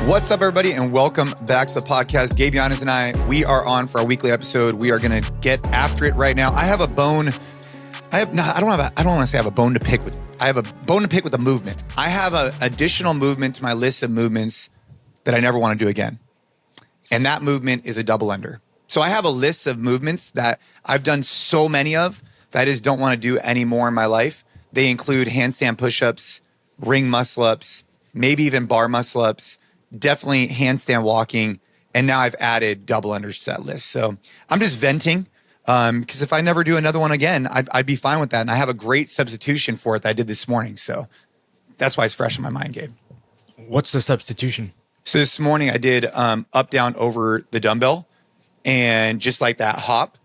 What's up, everybody, and welcome back to the podcast. Gabe Yanez and I, we are on for our weekly episode. We are going to get after it right now. I have a bone. I don't want to say I have a bone to pick with. I have a bone to pick with a movement. I have an additional movement to my list of movements that I never want to do again. And that movement is a double under. So I have a list of movements that I've done so many of that I just don't want to do anymore in my life. They include handstand push-ups, ring muscle-ups, maybe even bar muscle-ups, definitely handstand walking, and now I've added double unders to that list. So I'm just venting because if I never do another one again, I'd be fine with that. And I have a great substitution for it that I did this morning. So that's why it's fresh in my mind, Gabe. What's the substitution? So this morning I did up, down, over the dumbbell and just like that hop.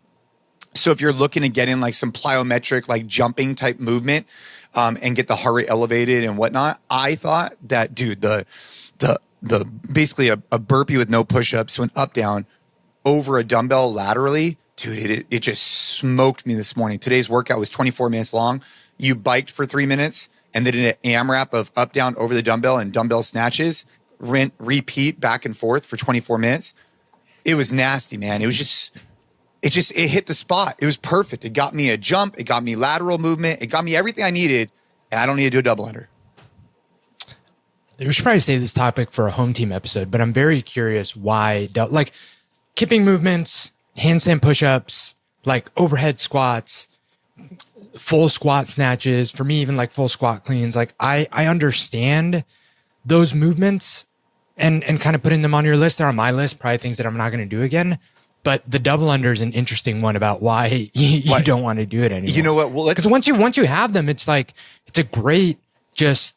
So if you're looking to get in like some plyometric, like jumping type movement and get the heart rate elevated and whatnot, I thought that, dude, the basically a burpee with no push-ups, so an up, down, over a dumbbell laterally, dude, it just smoked me this morning. Today's workout was 24 minutes long. You biked for 3 minutes and then did an AMRAP of up, down, over the dumbbell and dumbbell snatches, repeat back and forth for 24 minutes. It was nasty, man. It hit the spot. It was perfect. It got me a jump. It got me lateral movement. It got me everything I needed, and I don't need to do a double under. We should probably save this topic for a home team episode, but I'm very curious why, like kipping movements, handstand push-ups, like overhead squats, full squat snatches, for me, even like full squat cleans. Like I understand those movements and kind of putting them on your list. They're on my list, probably things that I'm not going to do again. But the double under is an interesting one about why you don't want to do it anymore. You know what? Well, because once you have them, it's like, it's a great, just,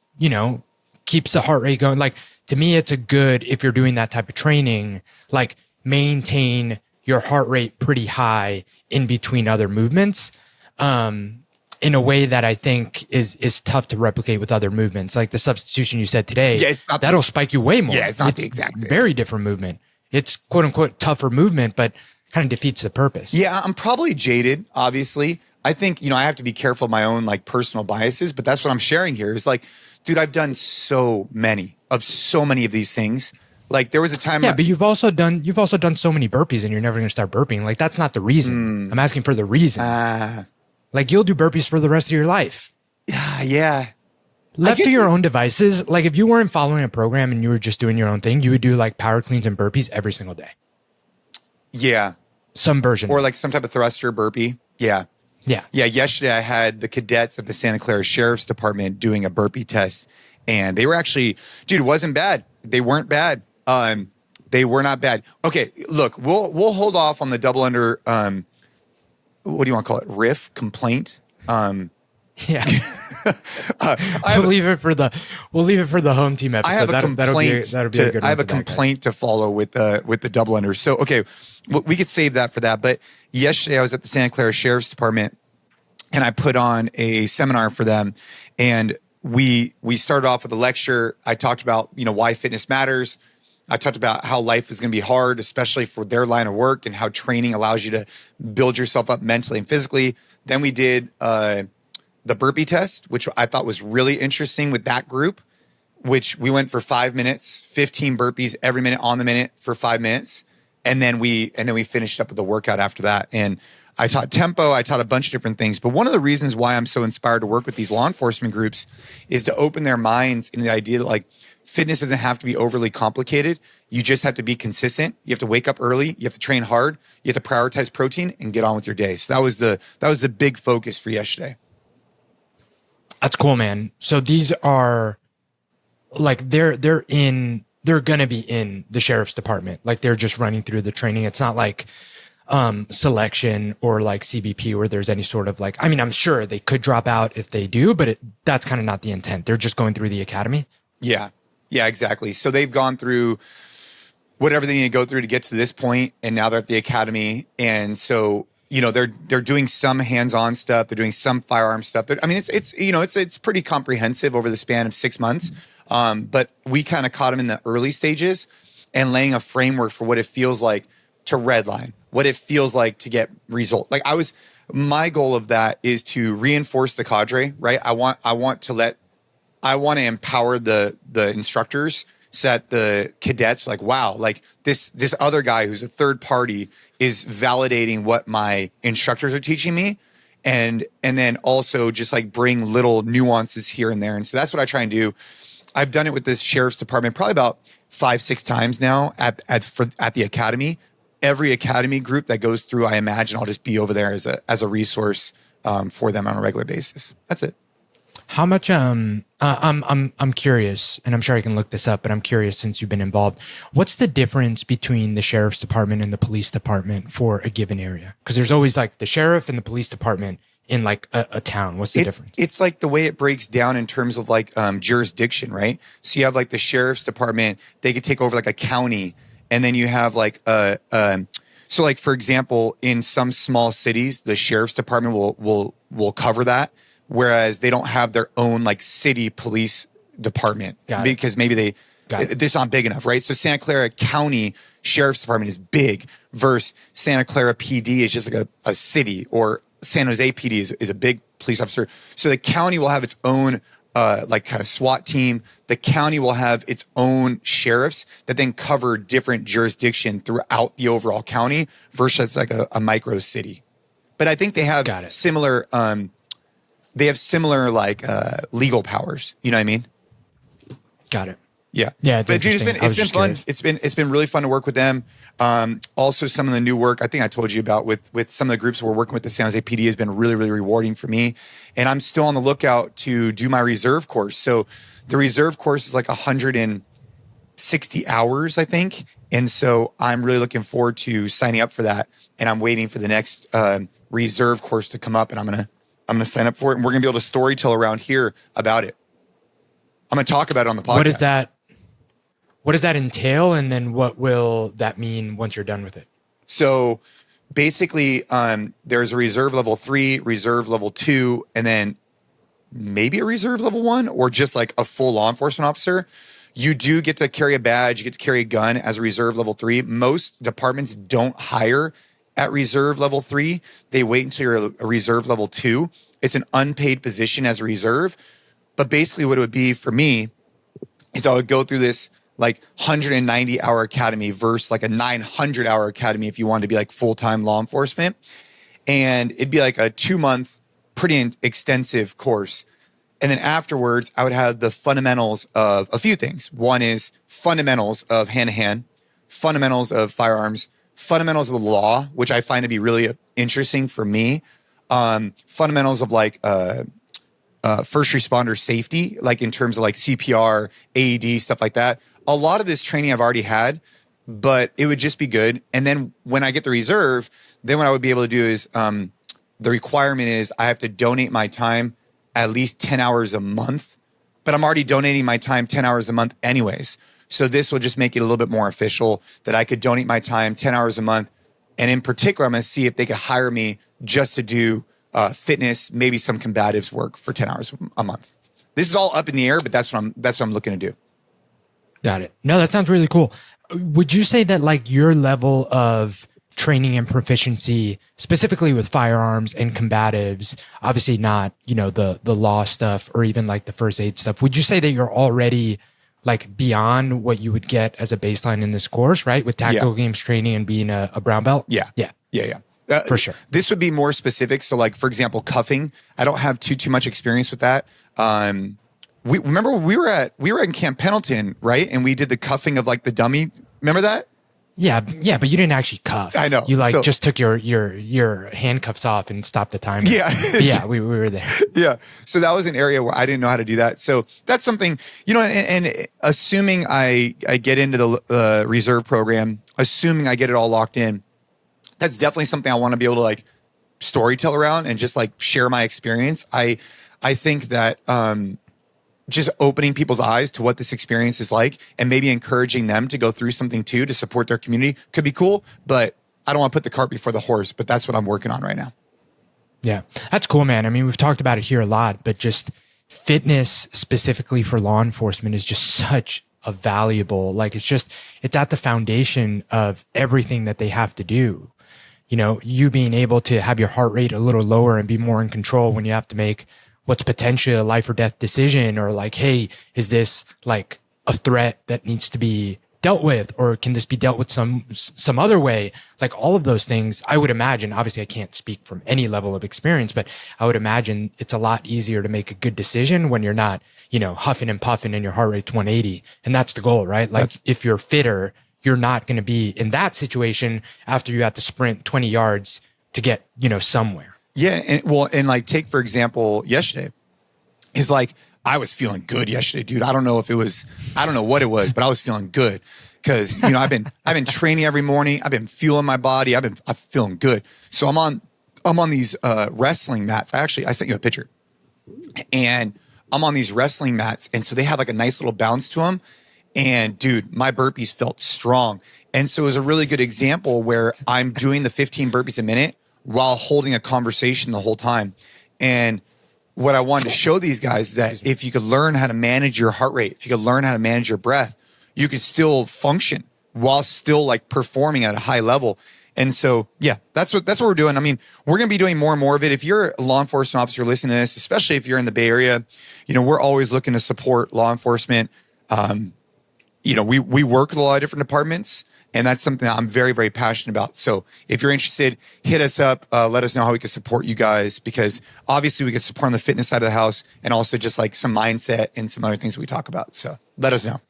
keeps the heart rate going. Like, to me, it's a good, if you're doing that type of training, like maintain your heart rate pretty high in between other movements, in a way that I think is tough to replicate with other movements. Like the substitution you said today, that'll spike you way more. Yeah, it's not the exact thing. Very different movement. It's quote unquote tougher movement, but kind of defeats the purpose. Yeah, I'm probably jaded, obviously. I think, I have to be careful of my own like personal biases, but that's what I'm sharing here is like, dude, I've done so many of these things. Like there was a time. Yeah, but you've also done so many burpees and you're never going to start burping. Like that's not the reason. I'm asking for the reason. Like you'll do burpees for the rest of your life. Yeah. Left to your own devices. Like if you weren't following a program and you were just doing your own thing, you would do like power cleans and burpees every single day. Yeah. Some version. Or like some type of thruster burpee. Yeah. Yeah. Yeah. Yesterday I had the cadets at the Santa Clara Sheriff's Department doing a burpee test and they were actually, dude, it wasn't bad. They weren't bad. They were not bad. Okay. Look, we'll hold off on the double under, what do you want to call it? Riff complaint. Yeah. We'll leave it for the home team episode. I have a complaint. That'll be a good one. I have a complaint to follow with the double under. So, okay, we could save that for that. But yesterday I was at the Santa Clara Sheriff's Department and I put on a seminar for them. And we started off with a lecture. I talked about, why fitness matters. I talked about how life is going to be hard, especially for their line of work and how training allows you to build yourself up mentally and physically. Then we did, the burpee test, which I thought was really interesting with that group, which we went for 5 minutes, 15 burpees every minute on the minute for 5 minutes. And then we finished up with the workout after that. And I taught tempo. I taught a bunch of different things. But one of the reasons why I'm so inspired to work with these law enforcement groups is to open their minds in the idea that like fitness doesn't have to be overly complicated. You just have to be consistent. You have to wake up early. You have to train hard. You have to prioritize protein and get on with your day. So that was the big focus for yesterday. That's cool, man. So these are like, they're going to be in the sheriff's department. Like they're just running through the training. It's not like, selection or like CBP where there's any sort of like, I mean, I'm sure they could drop out if they do, but that's kind of not the intent. They're just going through the academy. Yeah. Yeah, exactly. So they've gone through whatever they need to go through to get to this point, and now they're at the academy. And so, they're doing some hands-on stuff. They're doing some firearm stuff. It's pretty comprehensive over the span of 6 months. But we kind of caught them in the early stages and laying a framework for what it feels like to redline, what it feels like to get results. Like my goal of that is to reinforce the cadre, right? I want to empower the instructors so that the cadets are like, wow, like this other guy who's a third party is validating what my instructors are teaching me. And then also just like bring little nuances here and there. And so that's what I try and do. I've done it with this sheriff's department probably about 5-6 times now at the academy. Every academy group that goes through, I imagine I'll just be over there as a resource for them on a regular basis. That's it. How much? I'm curious, and I'm sure I can look this up, but I'm curious since you've been involved. What's the difference between the sheriff's department and the police department for a given area? Because there's always like the sheriff and the police department in like a town. What's the difference? It's like the way it breaks down in terms of like jurisdiction, right? So you have like the sheriff's department; they could take over like a county, and then you have like so like for example, in some small cities, the sheriff's department will cover that. Whereas they don't have their own like city police department because maybe this not big enough, right? So Santa Clara County Sheriff's Department is big versus Santa Clara PD is just like a city, or San Jose PD is a big police officer. So the county will have its own like kind of SWAT team. The county will have its own sheriffs that then cover different jurisdiction throughout the overall county versus like a micro city. But I think they have similar like legal powers. You know what I mean? Got it. Yeah. Yeah. But dude, it's been fun. It's been really fun to work with them. Also some of the new work I think I told you about with some of the groups we're working with, the San Jose PD has been really, really rewarding for me. And I'm still on the lookout to do my reserve course. So the reserve course is like 160 hours, I think. And so I'm really looking forward to signing up for that. And I'm waiting for the next reserve course to come up, and I'm going to sign up for it, and we're going to be able to storytell around here about it. I'm going to talk about it on the podcast. What does that entail? And then what will that mean once you're done with it? So basically, there's a reserve level 3, reserve level 2, and then maybe a reserve level 1, or just like a full law enforcement officer. You do get to carry a badge. You get to carry a gun as a reserve level 3. Most departments don't hire at reserve level 3. They wait until you're a reserve level 2. It's an unpaid position as a reserve. But basically what it would be for me is I would go through this like 190 hour academy versus like a 900 hour academy if you wanted to be like full-time law enforcement. And it'd be like a 2-month, pretty extensive course. And then afterwards, I would have the fundamentals of a few things. One is fundamentals of hand-to-hand, fundamentals of firearms, fundamentals of the law, which I find to be really interesting for me. Fundamentals of like first responder safety, like in terms of like CPR, AED, stuff like that. A lot of this training I've already had, but it would just be good. And then when I get the reserve, then what I would be able to do is the requirement is I have to donate my time at least 10 hours a month, but I'm already donating my time 10 hours a month anyways. So this will just make it a little bit more official that I could donate my time 10 hours a month. And in particular, I'm going to see if they could hire me just to do fitness, maybe some combatives work for 10 hours a month. This is all up in the air, but that's what I'm looking to do. Got it. No, that sounds really cool. Would you say that like your level of training and proficiency, specifically with firearms and combatives, obviously not, the law stuff or even like the first aid stuff, would you say that you're already like beyond what you would get as a baseline in this course, right? With tactical games training and being a brown belt? Yeah. For sure. This would be more specific. So like, for example, cuffing, I don't have too much experience with that. We were in Camp Pendleton, right? And we did the cuffing of like the dummy. Remember that? Yeah, but you didn't actually cuff. I know. You just took your handcuffs off and stopped the timer. Yeah. Yeah, we were there. Yeah. So that was an area where I didn't know how to do that. So that's something, and assuming I get into the reserve program, assuming I get it all locked in, that's definitely something I want to be able to like storytell around and just like share my experience. I think that just opening people's eyes to what this experience is like and maybe encouraging them to go through something too to support their community could be cool. But I don't want to put the cart before the horse, but that's what I'm working on right now. Yeah, that's cool, man. I mean, we've talked about it here a lot, but just fitness specifically for law enforcement is just such a valuable, like it's at the foundation of everything that they have to do. You being able to have your heart rate a little lower and be more in control when you have to make what's potentially a life or death decision, or like, hey, is this like a threat that needs to be dealt with, or can this be dealt with some other way? Like all of those things, I would imagine, obviously I can't speak from any level of experience, but I would imagine it's a lot easier to make a good decision when you're not, huffing and puffing and your heart rate's 180. And that's the goal, right? Like if you're fitter, you're not going to be in that situation after you have to sprint 20 yards to get, somewhere. Yeah. And like take, for example, yesterday is like, I was feeling good yesterday, dude. I don't know what it was, but I was feeling good because, I've been training every morning. I've been fueling my body. I'm feeling good. So I'm on these wrestling mats. I sent you a picture, and I'm on these wrestling mats. And so they have like a nice little bounce to them. And dude, my burpees felt strong. And so it was a really good example where I'm doing the 15 burpees a minute while holding a conversation the whole time. And what I wanted to show these guys is that if you could learn how to manage your heart rate, if you could learn how to manage your breath, you could still function while still like performing at a high level. And so, yeah, that's what we're doing. I mean, we're going to be doing more and more of it. If you're a law enforcement officer listening to this, especially if you're in the Bay Area, we're always looking to support law enforcement. We work with a lot of different departments, and that's something that I'm very, very passionate about. So if you're interested, hit us up. Let us know how we can support you guys, because obviously we can support on the fitness side of the house and also just like some mindset and some other things we talk about. So let us know.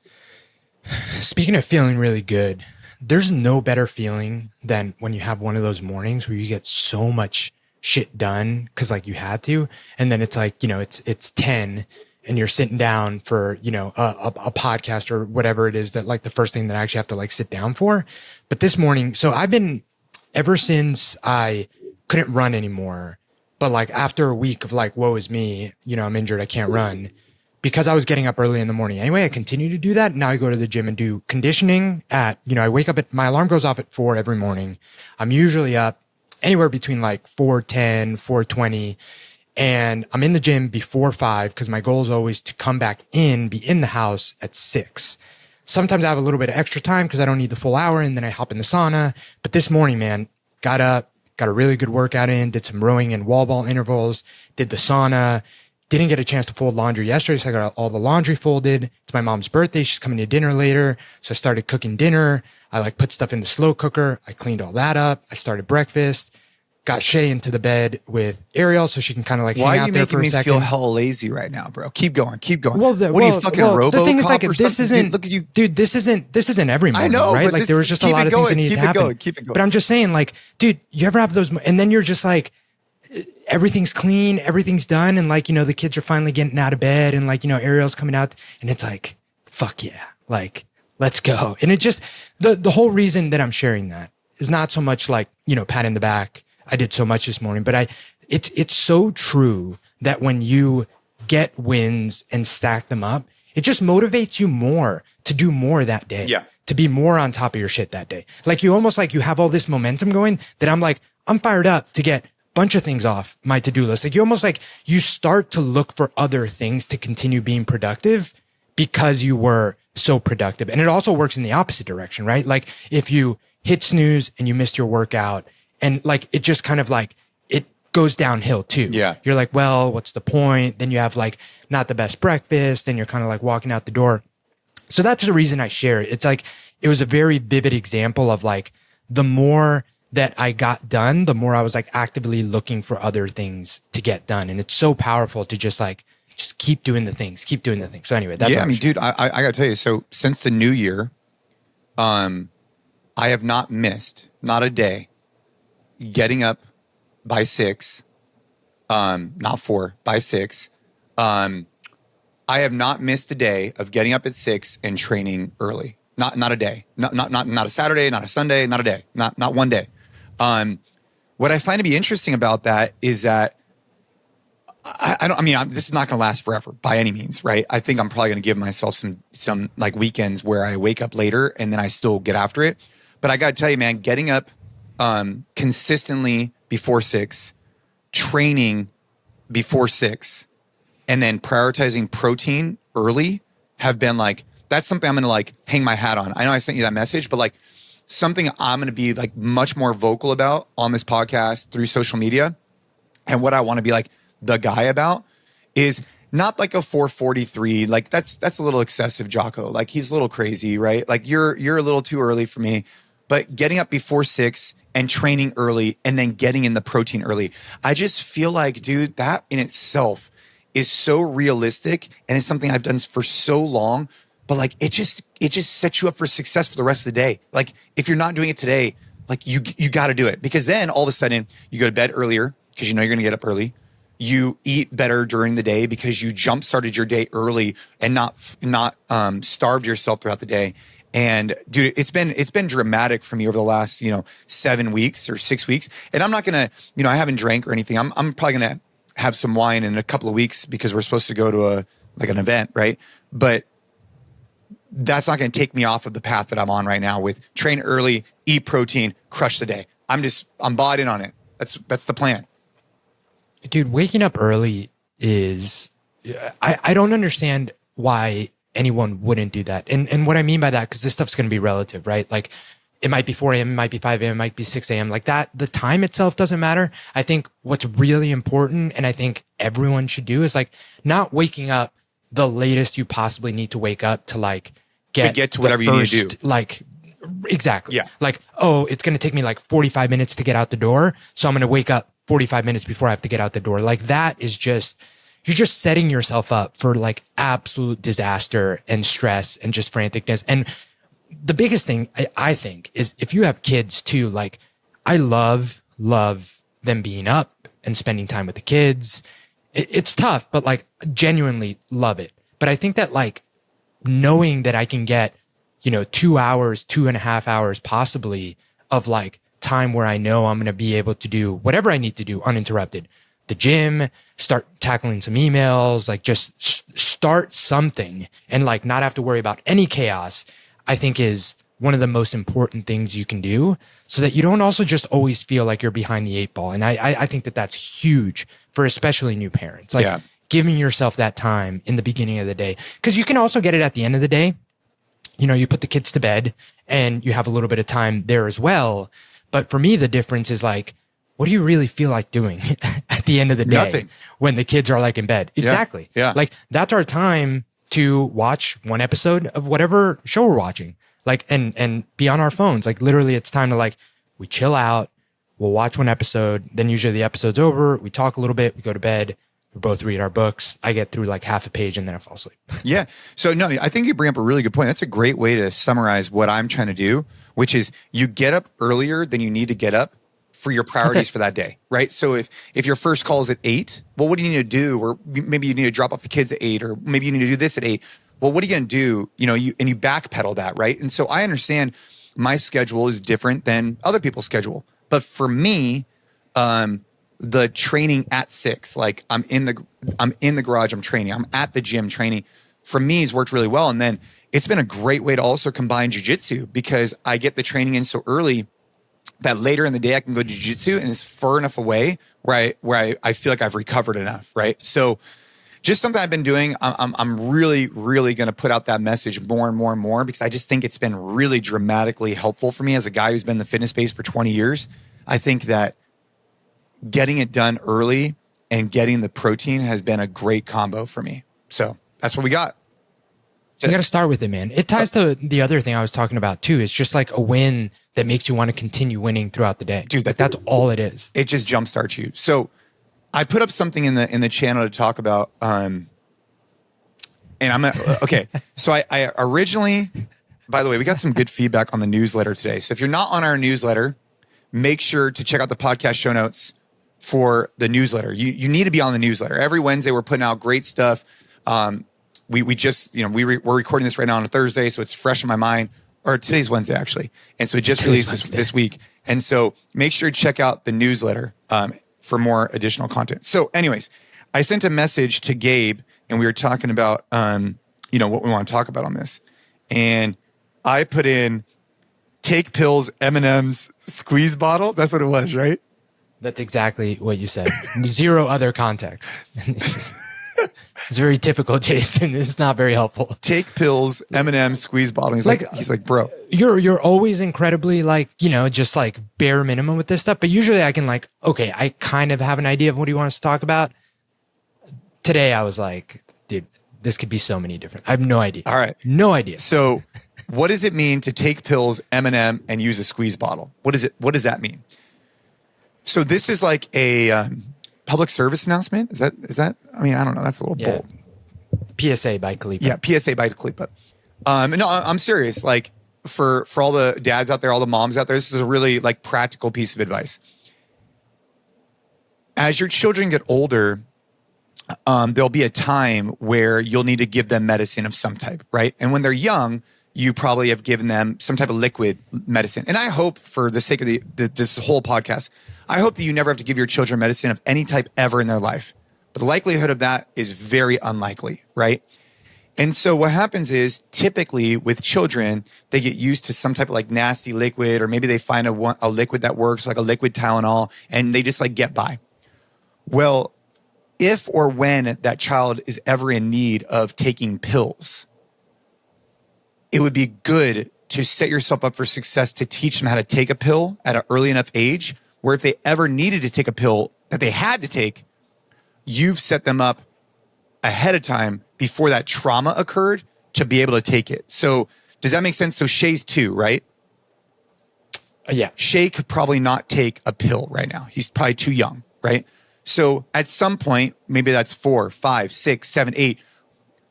Speaking of feeling really good, there's no better feeling than when you have one of those mornings where you get so much shit done because like you had to. And then it's like, it's 10 and you're sitting down for, a podcast or whatever it is that like the first thing that I actually have to like sit down for. But this morning, so I've been, ever since I couldn't run anymore, but like after a week of like, woe is me, I'm injured, I can't run, because I was getting up early in the morning. Anyway, I continue to do that. Now I go to the gym and do conditioning at, I wake up my alarm goes off at 4 every morning. I'm usually up anywhere between like 4:10, 4:20. And I'm in the gym before 5 because my goal is always to come back be in the house at 6. Sometimes I have a little bit of extra time because I don't need the full hour, and then I hop in the sauna. But this morning, man, got up, got a really good workout in, did some rowing and wall ball intervals, did the sauna, didn't get a chance to fold laundry yesterday, so I got all the laundry folded. It's my mom's birthday. She's coming to dinner later. So I started cooking dinner. I like put stuff in the slow cooker. I cleaned all that up. I started breakfast. Got Shay into the bed with Ariel so she can kind of like hang out there for a second. Why are you making me feel hella lazy right now, bro? Keep going. What are you, fucking RoboCop? The thing is, like, this isn't. Look at you, dude. This isn't every morning, I know, right? Like, there was just a lot of things that needed to happen. Keep it going. But I'm just saying, like, dude, you ever have those, and then you're just like, everything's clean, everything's done, and like, the kids are finally getting out of bed, and like, Ariel's coming out, and it's like, fuck yeah, like, let's go. And it just the whole reason that I'm sharing that is not so much like, pat in the back. I did so much this morning, but it's so true that when you get wins and stack them up, it just motivates you more to do more that day. Yeah. To be more on top of your shit that day. Like you almost like you have all this momentum going that I'm fired up to get a bunch of things off my to-do list. Like you almost like you start to look for other things to continue being productive because you were so productive. And it also works in the opposite direction, right? Like if you hit snooze and you missed your workout, and like, it just kind of like, it goes downhill too. Yeah. You're like, well, what's the point? Then you have like not the best breakfast. Then you're kind of like walking out the door. So that's the reason I share it. It's like, it was a very vivid example of like, the more that I got done, the more I was like actively looking for other things to get done. And it's so powerful to just keep doing the things, So anyway, that's I mean, dude, I gotta tell you, so since the new year, I have not missed, not a day, getting up by 6, not 4, by 6. I have not missed a day of getting up at 6 and training early. Not a day. Not a Saturday, not a Sunday, not a day. Not one day. What I find to be interesting about that is that this is not going to last forever by any means, right? I think I'm probably going to give myself some like weekends where I wake up later and then I still get after it. But I got to tell you, man, getting up consistently before 6, training before 6, and then prioritizing protein early have been like, that's something I'm going to like hang my hat on. I know I sent you that message, but like something I'm going to be like much more vocal about on this podcast through social media. And what I want to be like the guy about is not like a 4:43. Like that's a little excessive, Jocko. Like he's a little crazy, right? Like you're a little too early for me. But getting up before 6 and training early and then getting in the protein early, I just feel like, dude, that in itself is so realistic and it's something I've done for so long. But like it just sets you up for success for the rest of the day. Like if you're not doing it today, like you got to do it, because then all of a sudden you go to bed earlier because you know you're going to get up early. You eat better during the day because you jump started your day early and not starved yourself throughout the day. And dude, it's been dramatic for me over the last 7 weeks or 6 weeks. And I'm not gonna I haven't drank or anything. I'm probably gonna have some wine in a couple of weeks because we're supposed to go to an event, right? But that's not going to take me off of the path that I'm on right now with train early, eat protein, crush the day. I'm bought in on it. That's the plan. Dude, waking up early is, I don't understand why anyone wouldn't do that. And what I mean by that, because this stuff's going to be relative, right? Like it might be 4 a.m., it might be 5 a.m., it might be 6 a.m. Like that, the time itself doesn't matter. I think what's really important, and I think everyone should do, is like not waking up the latest you possibly need to wake up to like get to whatever you need to do. Like, exactly. Yeah. Like, oh, it's going to take me like 45 minutes to get out the door. So I'm going to wake up 45 minutes before I have to get out the door. Like that is just, you're just setting yourself up for like absolute disaster and stress and just franticness. And the biggest thing I think is if you have kids too, like I love them being up and spending time with the kids. It's tough, but like genuinely love it. But I think that like knowing that I can get, 2 hours, 2.5 hours possibly of like time where I know I'm going to be able to do whatever I need to do uninterrupted. The gym, start tackling some emails, like just start something and like not have to worry about any chaos, I think is one of the most important things you can do so that you don't also just always feel like you're behind the 8 ball. And I think that that's huge for especially new parents, like giving yourself that time in the beginning of the day. Cause you can also get it at the end of the day. You put the kids to bed and you have a little bit of time there as well. But for me, the difference is like, what do you really feel like doing at the end of the day? Nothing. When the kids are like in bed? Exactly. Yeah. Like that's our time to watch one episode of whatever show we're watching, like, and be on our phones. Like literally it's time to like, we chill out, we'll watch one episode. Then usually the episode's over. We talk a little bit, we go to bed. We both read our books. I get through like half a page and then I fall asleep. Yeah. So no, I think you bring up a really good point. That's a great way to summarize what I'm trying to do, which is you get up earlier than you need to get up for your priorities for that day, right? So if your first call is at 8, well, what do you need to do? Or maybe you need to drop off the kids at 8, or maybe you need to do this at 8. Well, what are you going to do? You backpedal that, right? And so I understand my schedule is different than other people's schedule. But for me, the training at 6, like I'm in the garage, I'm training, I'm at the gym training, for me has worked really well. And then it's been a great way to also combine jiu-jitsu because I get the training in so early that later in the day I can go to jiu-jitsu and it's far enough away where I feel like I've recovered enough, right? So just something I've been doing. I'm really, really going to put out that message more and more and more because I just think it's been really dramatically helpful for me as a guy who's been in the fitness space for 20 years. I think that getting it done early and getting the protein has been a great combo for me. So that's what we got. You got to start with it, man. It ties to the other thing I was talking about too. It's just like a win that makes you want to continue winning throughout the day. Dude, that's all it is. It just jumpstarts you. So I put up something in the channel to talk about, and okay. So I originally, by the way, we got some good feedback on the newsletter today. So if you're not on our newsletter, make sure to check out the podcast show notes for the newsletter. You need to be on the newsletter. Every Wednesday, we're putting out great stuff. We just, we're recording this right now on a Thursday, so it's fresh in my mind. Or today's Wednesday, actually. And so it just released this week. And so make sure to check out the newsletter for more additional content. So anyways, I sent a message to Gabe, and we were talking about, what we want to talk about on this. And I put in, take pills, M&M's, squeeze bottle. That's what it was, right? That's exactly what you said. Zero other context. It's very typical, Jason. It's not very helpful. Take pills, M&M, squeeze bottle. He's like, bro. You're always incredibly just like bare minimum with this stuff. But usually I can I kind of have an idea of what he wants to talk about. Today I was like, dude, this could be so many different. I have no idea. All right. No idea. So what does it mean to take pills, M&M, and use a squeeze bottle? What does that mean? So this is like a public service announcement. Is that? I mean, I don't know. That's a little bold. PSA by Khalipa. Yeah, PSA by Khalipa. No, I'm serious. Like for all the dads out there, all the moms out there, this is a really like practical piece of advice. As your children get older, there'll be a time where you'll need to give them medicine of some type, right? And when they're young, you probably have given them some type of liquid medicine. And I hope, for the sake of this whole podcast, I hope that you never have to give your children medicine of any type ever in their life. But the likelihood of that is very unlikely, right? And so what happens is, typically with children, they get used to some type of like nasty liquid, or maybe they find a liquid that works, like a liquid Tylenol, and they just like get by. Well, if or when that child is ever in need of taking pills, it would be good to set yourself up for success to teach them how to take a pill at an early enough age where if they ever needed to take a pill that they had to take, you've set them up ahead of time before that trauma occurred to be able to take it. So does that make sense? So Shay's 2, right? Yeah. Shay could probably not take a pill right now. He's probably too young, right? So at some point, maybe that's 4, 5, 6, 7, 8.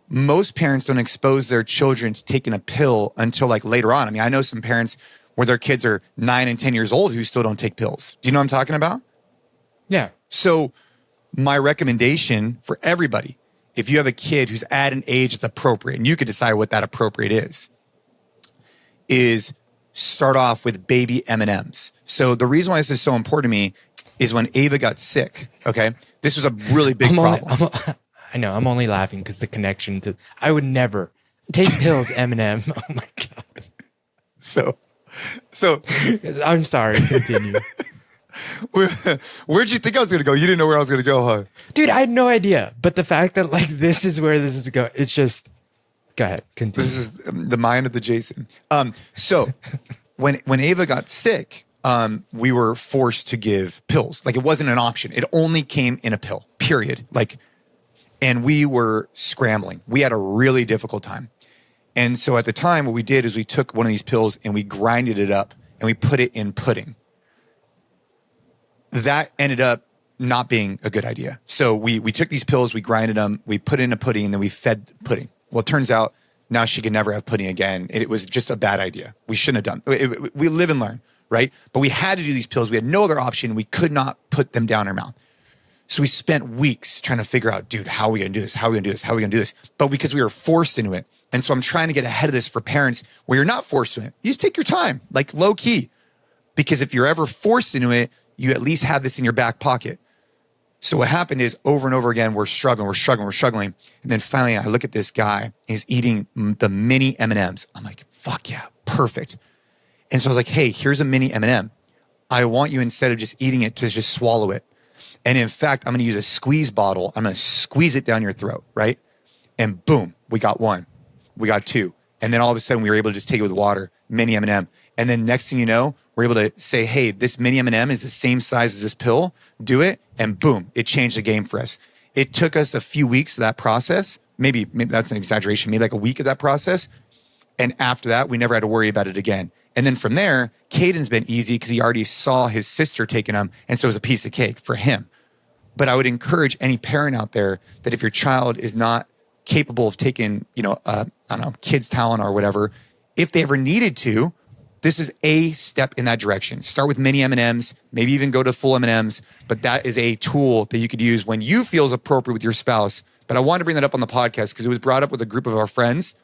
Most parents don't expose their children to taking a pill until like later on. I mean, I know some parents where their kids are 9 and 10 years old who still don't take pills. Do you know what I'm talking about? Yeah. So my recommendation for everybody, if you have a kid who's at an age that's appropriate, and you could decide what that appropriate is start off with baby M&Ms. So the reason why this is so important to me is when Ava got sick, okay? This was a really big problem. I know, I'm only laughing because the connection to, I would never take pills, Eminem. Oh my God. So I'm sorry, continue. Where'd you think I was going to go? You didn't know where I was going to go, huh? Dude, I had no idea. But the fact that like this is where this is going, it's just, go ahead, continue. This is the mind of the Jason. So when Ava got sick, we were forced to give pills. Like it wasn't an option. It only came in a pill, period. Like, and we were scrambling. We had a really difficult time. And so at the time, what we did is we took one of these pills and we grinded it up and we put it in pudding. That ended up not being a good idea. So we took these pills, we grinded them, we put it in a pudding, and then we fed pudding. Well, it turns out now she could never have pudding again. It was just a bad idea. We shouldn't have done it. We live and learn, right? But we had to do these pills. We had no other option. We could not put them down our mouth. So we spent weeks trying to figure out, dude, how are we going to do this? How are we going to do this? How are we going to do this? But because we were forced into it. And so I'm trying to get ahead of this for parents where you're not forced into it. You just take your time, like low key. Because if you're ever forced into it, you at least have this in your back pocket. So what happened is over and over again, we're struggling. And then finally I look at this guy, he's eating the mini M&Ms. I'm like, fuck yeah, perfect. And so I was like, hey, here's a mini M&M. I want you, instead of just eating it, to just swallow it. And in fact, I'm going to use a squeeze bottle. I'm going to squeeze it down your throat, right? And boom, we got 1. We got 2. And then all of a sudden we were able to just take it with water, mini M&M. And then next thing you know, we're able to say, hey, this mini M&M is the same size as this pill. Do it. And boom, it changed the game for us. It took us a few weeks of that process. Maybe that's an exaggeration. Maybe like a week of that process. And after that, we never had to worry about it again. And then from there, Caden's been easy because he already saw his sister taking them. And so it was a piece of cake for him. But I would encourage any parent out there that if your child is not capable of taking, I don't know, kids' Tylenol or whatever, if they ever needed to, this is a step in that direction. Start with mini M&Ms, maybe even go to full M&Ms, but that is a tool that you could use when you feel is appropriate with your spouse. But I wanted to bring that up on the podcast because it was brought up with a group of our friends,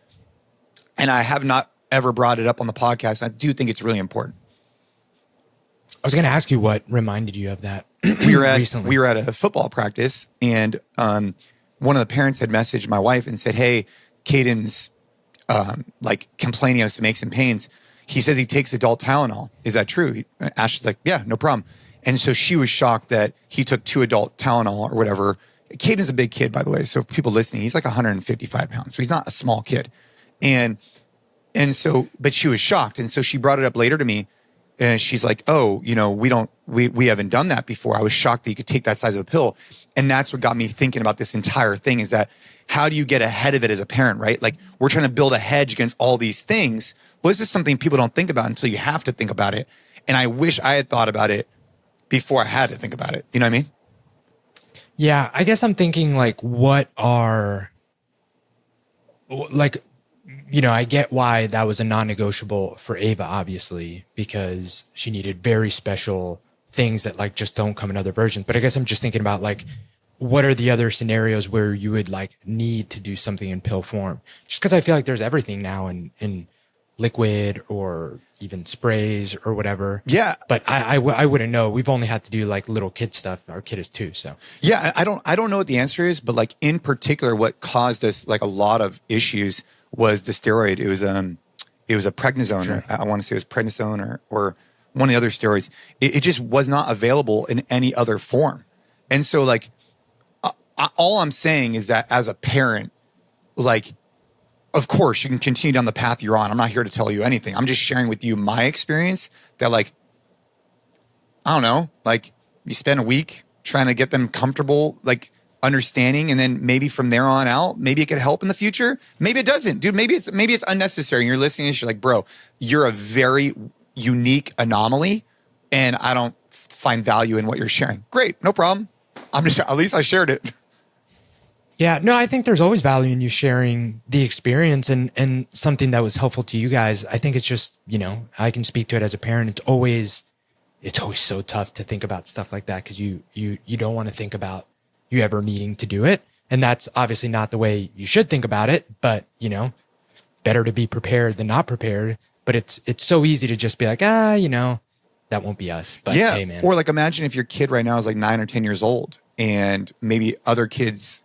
and I have not ever brought it up on the podcast. I do think it's really important. I was going to ask you what reminded you of that. We were recently. We were at a football practice, and one of the parents had messaged my wife and said, hey, Caden's like complaining of some aches and pains. He says he takes adult Tylenol. Is that true? Ashley's like, yeah, no problem. And so she was shocked that he took 2 adult Tylenol or whatever. Caden's a big kid, by the way. So for people listening, he's like 155 pounds. So he's not a small kid. And so, but she was shocked. And so she brought it up later to me. And she's like, oh, we haven't done that before. I was shocked that you could take that size of a pill. And that's what got me thinking about this entire thing, is that how do you get ahead of it as a parent, right? Like we're trying to build a hedge against all these things. Well, this is something people don't think about until you have to think about it. And I wish I had thought about it before I had to think about it. You know what I mean? Yeah, I guess I'm thinking like, what are, like, you know, I get why that was a non-negotiable for Ava, obviously, because she needed very special things that like just don't come in other versions. But I guess I'm just thinking about like, what are the other scenarios where you would like need to do something in pill form? Just because I feel like there's everything now in liquid or even sprays or whatever. Yeah. But I wouldn't know. We've only had to do like little kid stuff. Our kid is 2, so. Yeah, I don't know what the answer is, but like in particular, what caused us like a lot of issues was the steroid. It was a prednisone. Sure. I want to say it was prednisone or one of the other steroids. It just was not available in any other form. And so like, all I'm saying is that as a parent, like, of course you can continue down the path you're on. I'm not here to tell you anything. I'm just sharing with you my experience that like, I don't know, like you spend a week trying to get them comfortable, like understanding. And then maybe from there on out, maybe it could help in the future. Maybe it doesn't, dude. Maybe it's unnecessary. And you're listening and you're like, bro, you're a very unique anomaly. And I don't find value in what you're sharing. Great. No problem. At least I shared it. Yeah, no, I think there's always value in you sharing the experience and something that was helpful to you guys. I think it's just, you know, I can speak to it as a parent. It's always so tough to think about stuff like that because you don't want to think about you ever needing to do it. And that's obviously not the way you should think about it, but you know, better to be prepared than not prepared. But it's so easy to just be like, you know, that won't be us. But yeah, hey, man. or like imagine if your kid right now is like 9 or 10 years old and maybe other kids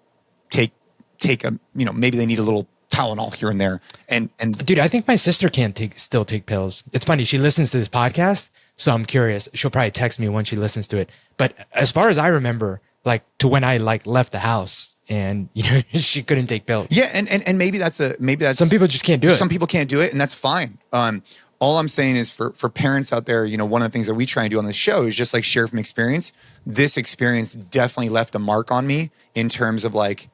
take a, you know, maybe they need a little Tylenol here and there. And dude, I think my sister can't still take pills. It's funny. She listens to this podcast. So I'm curious. She'll probably text me when she listens to it. But as far as I remember, like to when I like left the house and, you know, she couldn't take pills. Yeah. And maybe that's some people just can't do it. Some people can't do it and that's fine. All I'm saying is for parents out there, you know, one of the things that we try and do on this show is just like share from experience. This experience definitely left a mark on me in terms of like,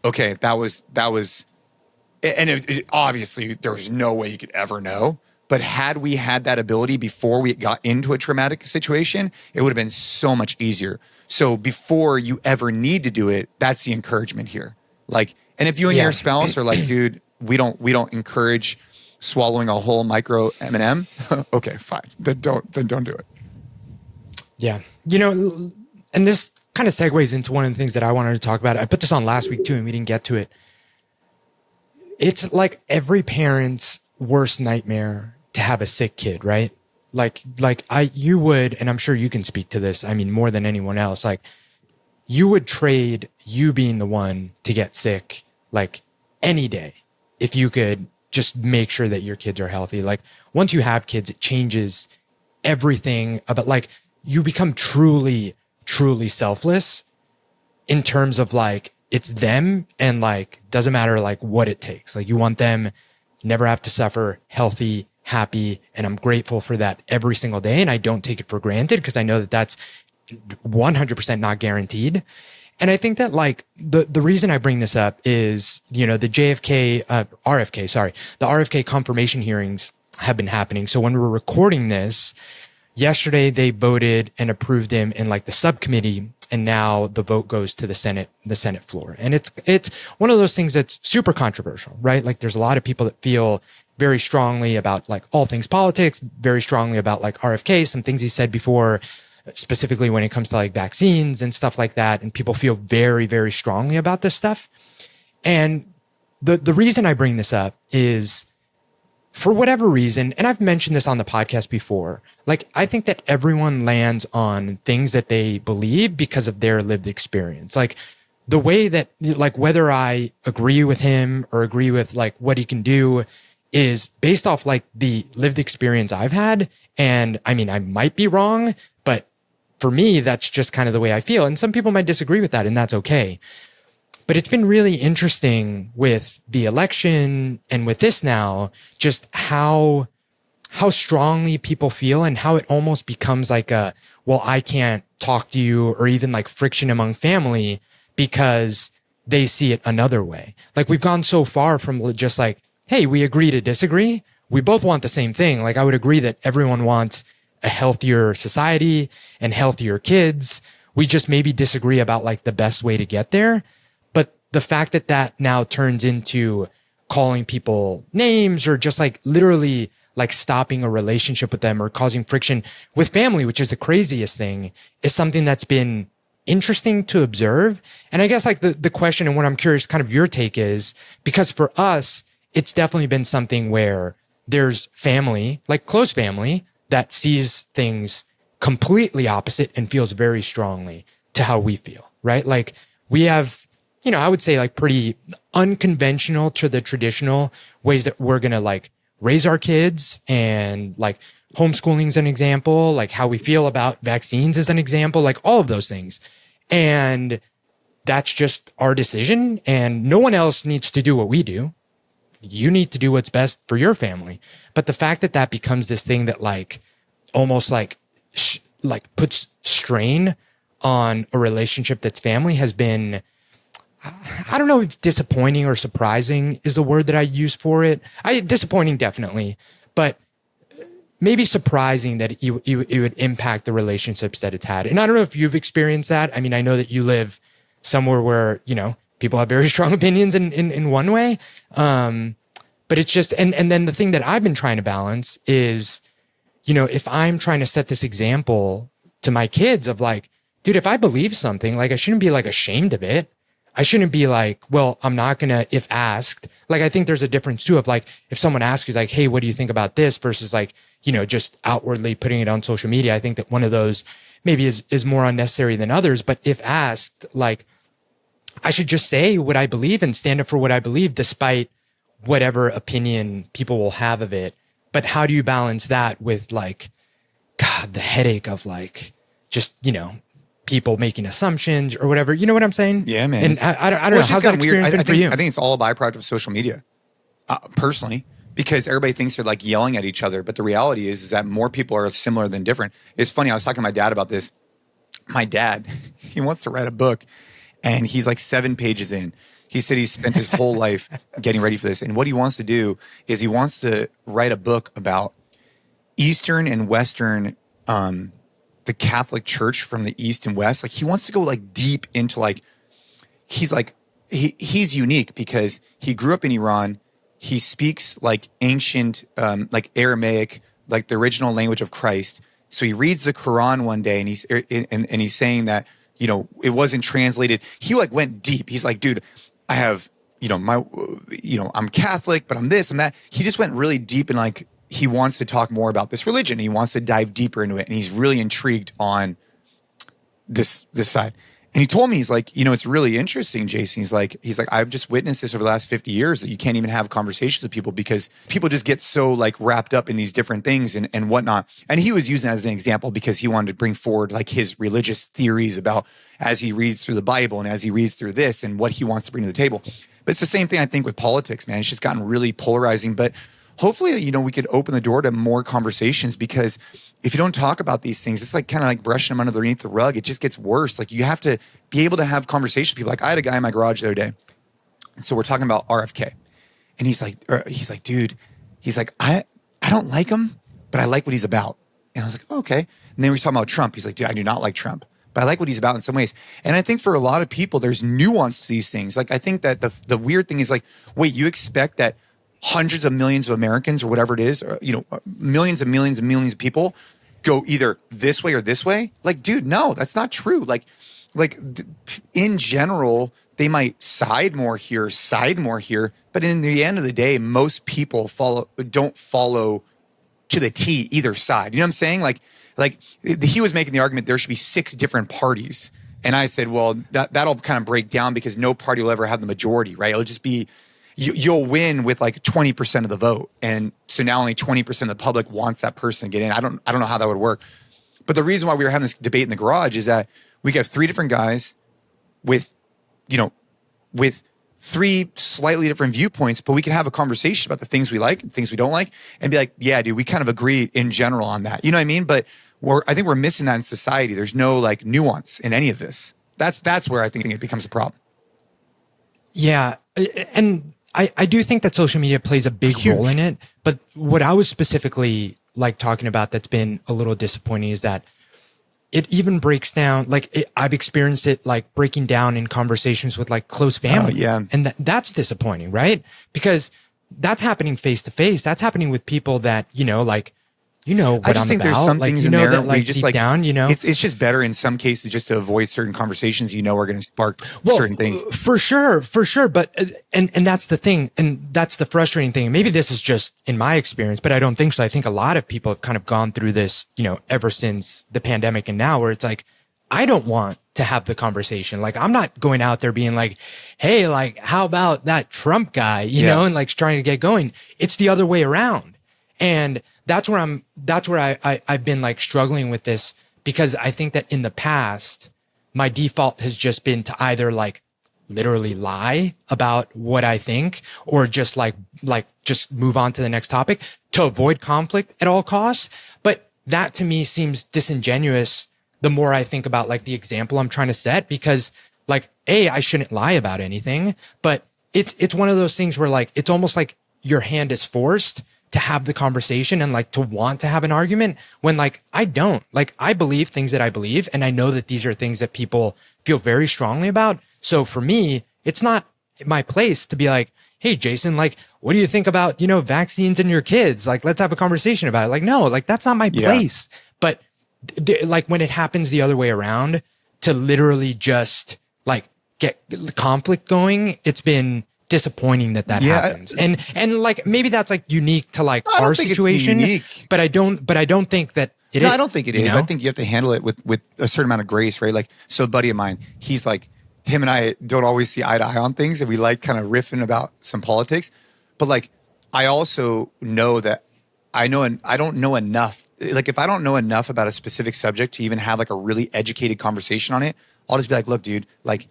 okay, that was, and it obviously there was no way you could ever know. But had we had that ability before we got into a traumatic situation, it would have been so much easier. So before you ever need to do it, that's the encouragement here. Like, and if you and your spouse are like, dude, we don't encourage swallowing a whole micro M&M, okay, fine. Then don't do it. Yeah. You know, and this kind of segues into one of the things that I wanted to talk about. I put this on last week too, and we didn't get to it. It's like every parent's worst nightmare to have a sick kid, right? You would, and I'm sure you can speak to this. I mean, more than anyone else, like you would trade you being the one to get sick, like any day, if you could just make sure that your kids are healthy. Like once you have kids, it changes everything about, like you become truly selfless in terms of like, it's them and like, doesn't matter like what it takes. Like you want them never have to suffer, healthy, happy. And I'm grateful for that every single day. And I don't take it for granted because I know that that's 100% not guaranteed. And I think that like the reason I bring this up is, you know, the RFK confirmation hearings have been happening. So when we're recording this, yesterday they voted and approved him in like the subcommittee, and now the vote goes to the Senate floor. And it's one of those things that's super controversial, right? Like there's a lot of people that feel very strongly about like all things politics, very strongly about like RFK, some things he said before, specifically when it comes to like vaccines and stuff like that. And people feel very, very strongly about this stuff. And the reason I bring this up is, for whatever reason, and I've mentioned this on the podcast before, like I think that everyone lands on things that they believe because of their lived experience. Like the way that, like whether I agree with him or agree with like what he can do is based off like the lived experience I've had. And I mean, I might be wrong, but for me, that's just kind of the way I feel. And some people might disagree with that, and that's okay. But it's been really interesting with the election and with this now, just how strongly people feel and how it almost becomes like well, I can't talk to you, or even like friction among family because they see it another way. Like we've gone so far from just like, hey, we agree to disagree. We both want the same thing. Like I would agree that everyone wants a healthier society and healthier kids. We just maybe disagree about like the best way to get there. But the fact that that now turns into calling people names or just like literally like stopping a relationship with them or causing friction with family, which is the craziest thing, is something that's been interesting to observe. And I guess like the question and what I'm curious kind of your take is, because for us, it's definitely been something where there's family, like close family, that sees things completely opposite and feels very strongly to how we feel, right? Like we have, you know, I would say like pretty unconventional to the traditional ways that we're going to like raise our kids, and like homeschooling is an example, like how we feel about vaccines is an example, like all of those things. And that's just our decision, and no one else needs to do what we do. You need to do what's best for your family. But the fact that that becomes this thing that like almost like puts strain on a relationship that's family has been, I don't know if disappointing or surprising is the word that I use for it. Disappointing, definitely, but maybe surprising that it would impact the relationships that it's had. And I don't know if you've experienced that. I mean, I know that you live somewhere where, you know, people have very strong opinions in one way. But it's just, and then the thing that I've been trying to balance is, you know, if I'm trying to set this example to my kids of like, dude, if I believe something, like I shouldn't be like ashamed of it. I shouldn't be like, well, I'm not going to, if asked, like, I think there's a difference too of like, if someone asks you like, hey, what do you think about this versus like, you know, just outwardly putting it on social media. I think that one of those maybe is more unnecessary than others. But if asked, like, I should just say what I believe and stand up for what I believe, despite whatever opinion people will have of it. But how do you balance that with like, God, the headache of like, just, you know, people making assumptions or whatever, you know what I'm saying? Yeah, man. And I don't know. How's that experience been for you? I think it's all a byproduct of social media, personally, because everybody thinks they're like yelling at each other. But the reality is that more people are similar than different. It's funny. I was talking to my dad about this. My dad, he wants to write a book and he's like 7 pages in. He said he spent his whole life getting ready for this. And what he wants to do is he wants to write a book about Eastern and Western, the Catholic Church from the East and West. Like he wants to go like deep into like, he's unique because he grew up in Iran. He speaks like ancient, like Aramaic, like the original language of Christ. So he reads the Quran one day and he's saying that, you know, it wasn't translated. He like went deep. He's like, dude, I have, you know, I'm Catholic, but I'm this and that. He just went really deep and like, he wants to talk more about this religion. He wants to dive deeper into it. And he's really intrigued on this side. And he told me, he's like, you know, it's really interesting, Jason. He's like, I've just witnessed this over the last 50 years that you can't even have conversations with people because people just get so like wrapped up in these different things and whatnot. And he was using that as an example because he wanted to bring forward like his religious theories about as he reads through the Bible and as he reads through this and what he wants to bring to the table. But it's the same thing I think with politics, man. It's just gotten really polarizing. But hopefully, you know, we could open the door to more conversations because if you don't talk about these things, it's like kind of like brushing them underneath the rug. It just gets worse. Like you have to be able to have conversations with people. Like I had a guy in my garage the other day. And so we're talking about RFK. And he's like, dude, he's like, I don't like him, but I like what he's about. And I was like, oh, okay. And then we were talking about Trump. He's like, dude, I do not like Trump, but I like what he's about in some ways. And I think for a lot of people, there's nuance to these things. Like I think that the weird thing is like, wait, you expect that hundreds of millions of Americans or whatever it is, or, you know, millions and millions and millions of people go either this way or this way. Like, dude, no, that's not true. Like in general, they might side more here, but in the end of the day, most people don't follow to the T either side. You know what I'm saying? Like he was making the argument there should be 6 different parties. And I said, well, that'll kind of break down because no party will ever have the majority, right? It'll just be, you'll win with like 20% of the vote. And so now only 20% of the public wants that person to get in. I don't know how that would work. But the reason why we were having this debate in the garage is that we could have 3 different guys with 3 slightly different viewpoints, but we can have a conversation about the things we like and things we don't like and be like, yeah, dude, we kind of agree in general on that. You know what I mean? But I think we're missing that in society. There's no like nuance in any of this. That's where I think it becomes a problem. Yeah. And I do think that social media plays a big role in it. But what I was specifically like talking about that's been a little disappointing is that it even breaks down, I've experienced it like breaking down in conversations with like close family. Yeah. And that's disappointing, right? Because that's happening face to face. That's happening with people that, what I just think there's some things in there that, where you just deep down, it's just better in some cases just to avoid certain conversations are going to spark certain things. For sure. But, and that's the thing. And that's the frustrating thing. Maybe this is just in my experience, but I don't think so. I think a lot of people have kind of gone through this, ever since the pandemic and now, where it's like, I don't want to have the conversation. Like, I'm not going out there being like, hey, like, how about that Trump guy, and like trying to get going. It's the other way around. And that's where I've been like struggling with this, because I think that in the past, my default has just been to either like literally lie about what I think, or just like just move on to the next topic to avoid conflict at all costs. But that to me seems disingenuous the more I think about like the example I'm trying to set, because like, I shouldn't lie about anything, but it's one of those things where like, it's almost like your hand is forced to have the conversation and like to want to have an argument, when like I don't. Like, I believe things that I believe, and I know that these are things that people feel very strongly about. So for me, it's not my place to be like, hey, Jason, like, what do you think about, vaccines and your kids? Like, let's have a conversation about it. Like, no, like that's not my place. But like when it happens the other way around, to literally just like get conflict going, it's been disappointing that happens. And like, maybe that's like unique to like our situation, but I don't think that it is. I don't think it is. I think you have to handle it with a certain amount of grace, right? Like, so a buddy of mine, he's like, him and I don't always see eye to eye on things, and we like kind of riffing about some politics. But like, I also know that I don't know enough. Like, if I don't know enough about a specific subject to even have like a really educated conversation on it, I'll just be like, look, dude, like,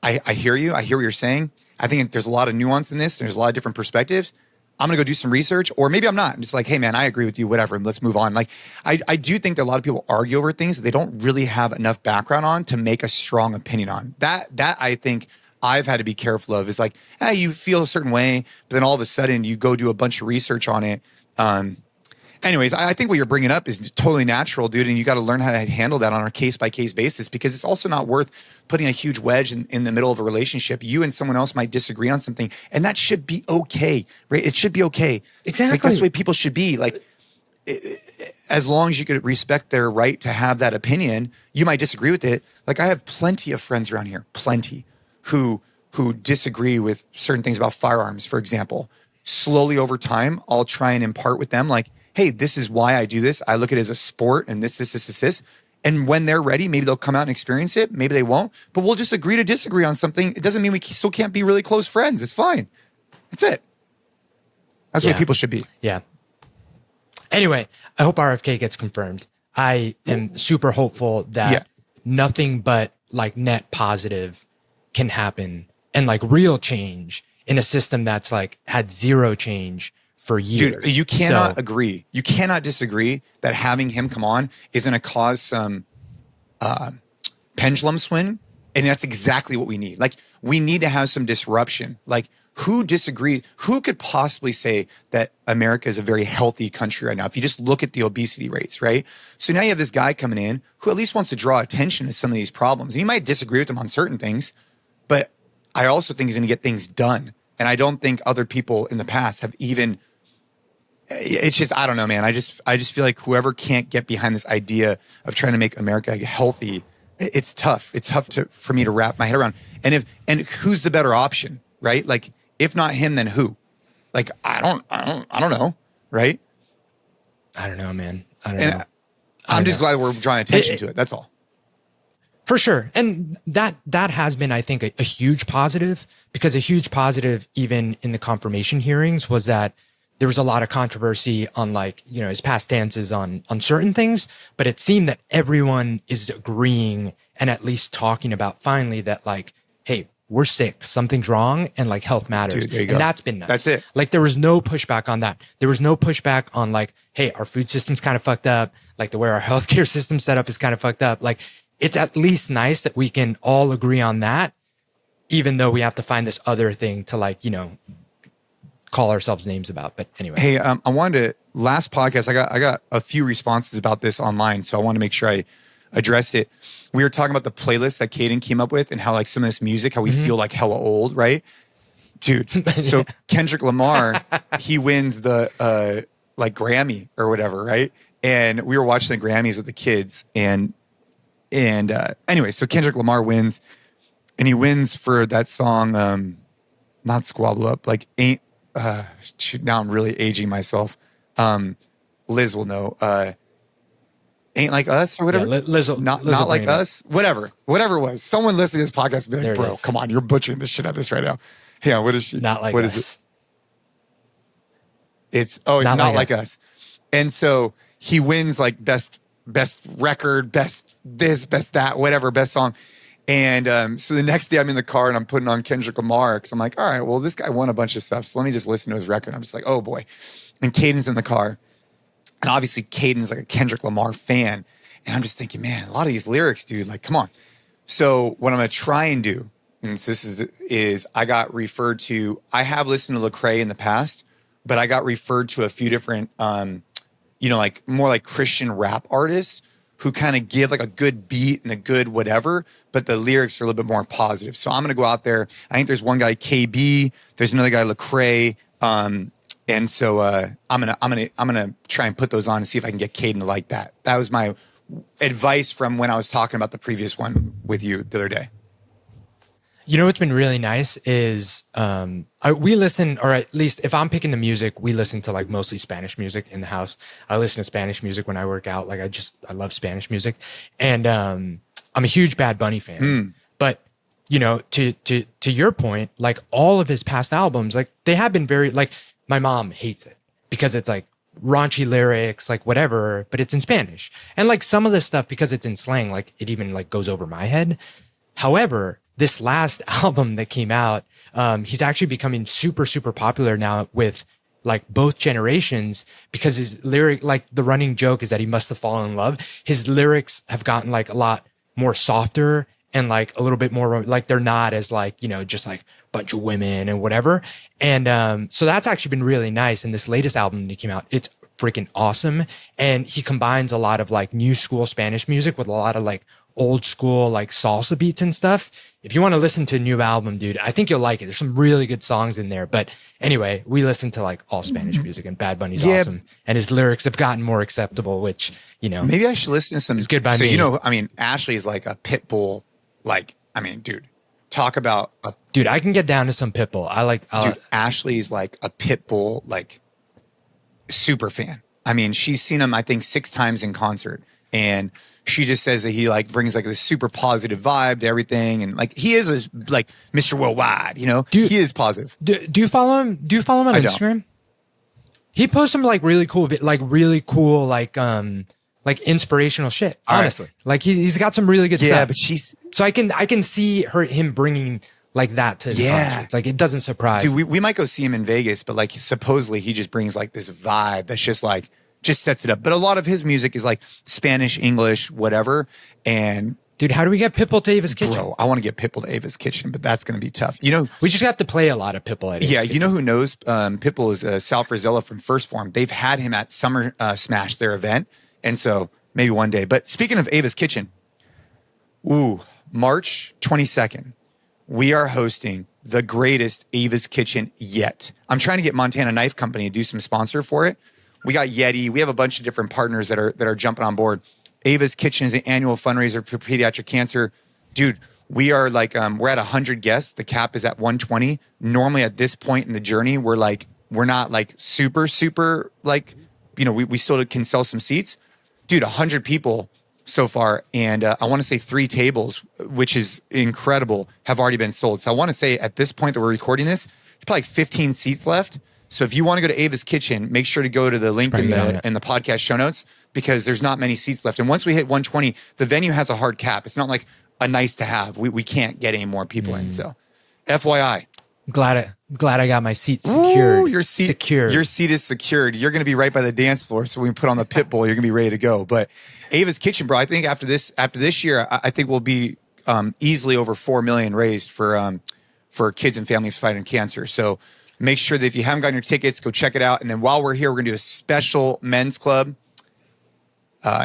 I hear you. I hear what you're saying. I think there's a lot of nuance in this. There's a lot of different perspectives. I'm going to go do some research, or maybe I'm not. I'm just like, hey man, I agree with you, whatever. Let's move on. Like, I do think that a lot of people argue over things that they don't really have enough background on to make a strong opinion on. That I think I've had to be careful of, is like, you feel a certain way, but then all of a sudden you go do a bunch of research on it. Anyways, I think what you're bringing up is totally natural, dude. And you got to learn how to handle that on a case-by-case basis, because it's also not worth putting a huge wedge in the middle of a relationship. You and someone else might disagree on something, and that should be okay, right? It should be okay. Exactly. Like, that's the way people should be. Like, as long as you could respect their right to have that opinion, you might disagree with it. Like, I have plenty of friends around here, who disagree with certain things about firearms, for example. Slowly over time, I'll try and impart with them, like, hey, this is why I do this. I look at it as a sport, and this. And when they're ready, maybe they'll come out and experience it. Maybe they won't, but we'll just agree to disagree on something. It doesn't mean we still can't be really close friends. It's fine. That's it. That's the way people should be. Yeah. Anyway, I hope RFK gets confirmed. I am super hopeful that nothing but like net positive can happen, and like real change in a system that's like had zero change for years. Dude, you cannot agree. You cannot disagree that having him come on is going to cause some pendulum swing. And that's exactly what we need. Like, we need to have some disruption. Like, who disagrees? Who could possibly say that America is a very healthy country right now? If you just look at the obesity rates, right? So now you have this guy coming in who at least wants to draw attention to some of these problems. And you might disagree with him on certain things, but I also think he's going to get things done. And I don't think other people in the past have even. It's just, I don't know, man. I just feel like whoever can't get behind this idea of trying to make America healthy, it's tough. It's tough for me to wrap my head around. And who's the better option, right? Like, if not him, then who? Like, I don't know, right? I don't know, man. I don't know. I'm just glad we're drawing attention to it. That's all. For sure. And that has been, I think, a huge positive, because a huge positive even in the confirmation hearings was that there was a lot of controversy on like, his past stances on certain things, but it seemed that everyone is agreeing and at least talking about finally that like, hey, we're sick, something's wrong, and like health matters. Dude, there you go. And that's been nice. That's it. Like, there was no pushback on that. There was no pushback on like, hey, our food system's kind of fucked up. Like, the way our healthcare system's set up is kind of fucked up. Like, it's at least nice that we can all agree on that. even though we have to find this other thing to like, call ourselves names about. But anyway. Hey, I wanted to, last podcast, I got a few responses about this online. So I want to make sure I addressed it. We were talking about the playlist that Caden came up with and how like some of this music, how we feel like hella old, right? Dude. So Kendrick Lamar, he wins the like Grammy or whatever, right? And we were watching the Grammys with the kids and anyway, so Kendrick Lamar wins and he wins for that song, not Squabble Up, like ain't, shoot, now I'm really aging myself. Liz will know, Ain't Like Us or whatever. Yeah, Liz not Like Us, whatever it was. Someone listening to this podcast will be like, bro, come on, you're butchering the shit out of this right now. Yeah, what is she? Not Like What Us. is it? It's Not Like Us. And so he wins like best record, best this, best that, whatever, best song. And so the next day I'm in the car and I'm putting on Kendrick Lamar because I'm like, all right, well, this guy won a bunch of stuff. So let me just listen to his record. I'm just like, oh boy. And Caden's in the car. And obviously Caden's like a Kendrick Lamar fan. And I'm just thinking, man, a lot of these lyrics, dude, like, come on. So what I'm going to try and do, and this is I got referred to, I have listened to Lecrae in the past, but I got referred to a few different, like more like Christian rap artists who kind of give like a good beat and a good whatever, but the lyrics are a little bit more positive. So I'm going to go out there. I think there's one guy, KB, there's another guy, Lecrae. And so I'm gonna try and put those on and see if I can get Caden to like that. That was my advice from when I was talking about the previous one with you the other day. You know what's been really nice is we listen, or at least if I'm picking the music, we listen to like mostly Spanish music in the house. I listen to Spanish music when I work out. Like I love Spanish music, and I'm a huge Bad Bunny fan. But to your point, like all of his past albums, like they have been very like. My mom hates it because it's like raunchy lyrics, like whatever, but it's in Spanish. And like some of this stuff, because it's in slang, like it even like goes over my head. However, this last album that came out, he's actually becoming super, super popular now with like both generations because his lyric, like the running joke is that he must have fallen in love. His lyrics have gotten like a lot more softer and like a little bit more like they're not as like, just like bunch of women and whatever. And so that's actually been really nice. And this latest album that came out, it's freaking awesome. And he combines a lot of like new school Spanish music with a lot of like old school like salsa beats and stuff. If you want to listen to a new album, dude, I think you'll like it. There's some really good songs in there. But anyway, we listen to like all Spanish music and Bad Bunny's awesome. And his lyrics have gotten more acceptable, which, Maybe I should listen to some. It's good by me. Ashley is like a Pitbull. Dude, talk about a... Dude, I can get down to some Pitbull. Ashley's like a Pitbull, like super fan. I mean, she's seen him, I think 6 times in concert. And she just says that he like brings like this super positive vibe to everything. And like, he is like Mr. Worldwide, he is positive. Do you follow him? Do you follow him on Instagram? He posts some like really cool, like inspirational shit, honestly. Right. Like he's got some really good stuff. Yeah, but so I can see him bringing like that to his concerts. Like it doesn't surprise me. Dude, we might go see him in Vegas, but like supposedly he just brings like this vibe that's just sets it up. But a lot of his music is like Spanish, English, whatever. And dude, how do we get Pitbull to Ava's Kitchen? Bro, I want to get Pitbull to Ava's Kitchen, but that's going to be tough. We just have to play a lot of Pitbull at Ava's Kitchen. You know who knows Pitbull is Sal Frizella from First Form. They've had him at Summer Smash, their event. And so maybe one day. But speaking of Ava's Kitchen, March 22nd, we are hosting the greatest Ava's Kitchen yet. I'm trying to get Montana Knife Company to do some sponsor for it. We got Yeti. We have a bunch of different partners that are jumping on board. Ava's Kitchen is an annual fundraiser for pediatric cancer. Dude, we are like, we're at 100 guests. The cap is at 120. Normally at this point in the journey, we're not like super, super like, we still can sell some seats. Dude, 100 people so far. And I want to say 3 tables, which is incredible, have already been sold. So I want to say at this point that we're recording this, there's probably like 15 seats left. So if you want to go to Ava's Kitchen, make sure to go to the link in the podcast show notes because there's not many seats left. And once we hit 120, the venue has a hard cap. It's not like a nice to have. We can't get any more people in. So FYI. Glad I got my seat secured. Ooh, your seat is secured. You're going to be right by the dance floor. So when we put on the Pitbull, you're going to be ready to go. But Ava's Kitchen, bro, I think after this year, I think we'll be easily over 4 million raised for for kids and families fighting cancer. So make sure that if you haven't gotten your tickets, go check it out. And then while we're here, we're going to do a special men's club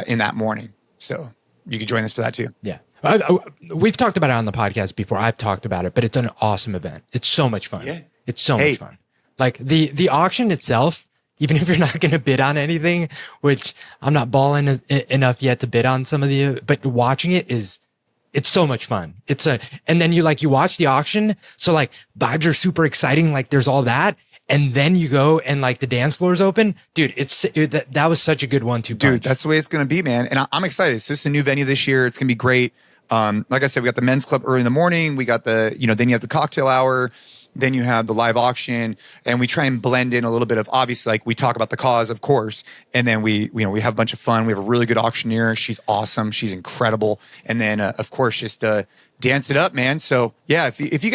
in that morning. So you can join us for that too. Yeah. We've talked about it on the podcast before. I've talked about it, but it's an awesome event. It's so much fun. Yeah. It's so much fun. Like the auction itself, even if you're not going to bid on anything, which I'm not balling enough yet to bid on some of but watching it's so much fun. And then you watch the auction. So like vibes are super exciting. Like there's all that. And then you go and like the dance floor is open. Dude, that was such a good 1-2 punch. Dude, that's the way it's going to be, man. And I'm excited. So this is a new venue this year. It's going to be great. Like I said, we got the men's club early in the morning. We got then you have the cocktail hour. Then you have the live auction, and we try and blend in a little bit of, obviously, like we talk about the cause, of course, and then we have a bunch of fun. We have a really good auctioneer. She's awesome. She's incredible. And then, of course, just dance it up, man. So yeah, if you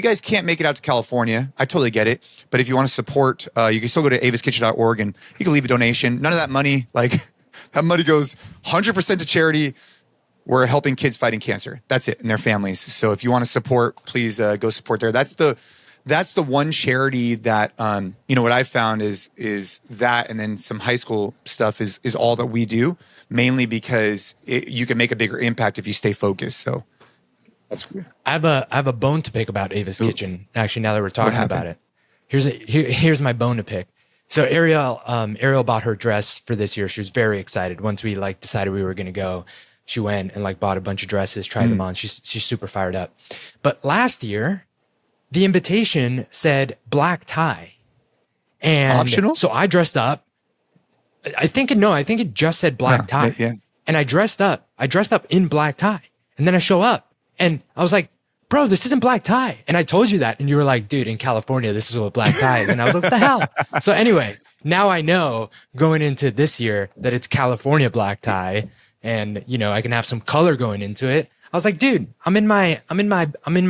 guys can't make it out to California, I totally get it. But if you want to support, you can still go to avaskitchen.org and you can leave a donation. None of that money, that money goes 100% to charity. We're helping kids fighting cancer. That's it, and their families. So if you want to support, please go support there. That's the one charity that what I've found is that, and then some high school stuff is all that we do, mainly because you can make a bigger impact if you stay focused. So that's weird. I have a bone to pick about Ava's Kitchen. Actually, now that we're talking about it, here's my bone to pick. So Ariel bought her dress for this year. She was very excited. Once we decided we were going to go, she went and bought a bunch of dresses, tried them on. She's super fired up. But last year, the invitation said black tie. And optional? So I dressed up. I think it just said black tie. Yeah. And I dressed up in black tie. And then I show up and I was like, bro, this isn't black tie. And I told you that. And you were like, dude, in California, this is what black tie is. And I was like, what the hell? So anyway, now I know going into this year that it's California black tie. And, I can have some color going into it. I was like, dude, I'm in my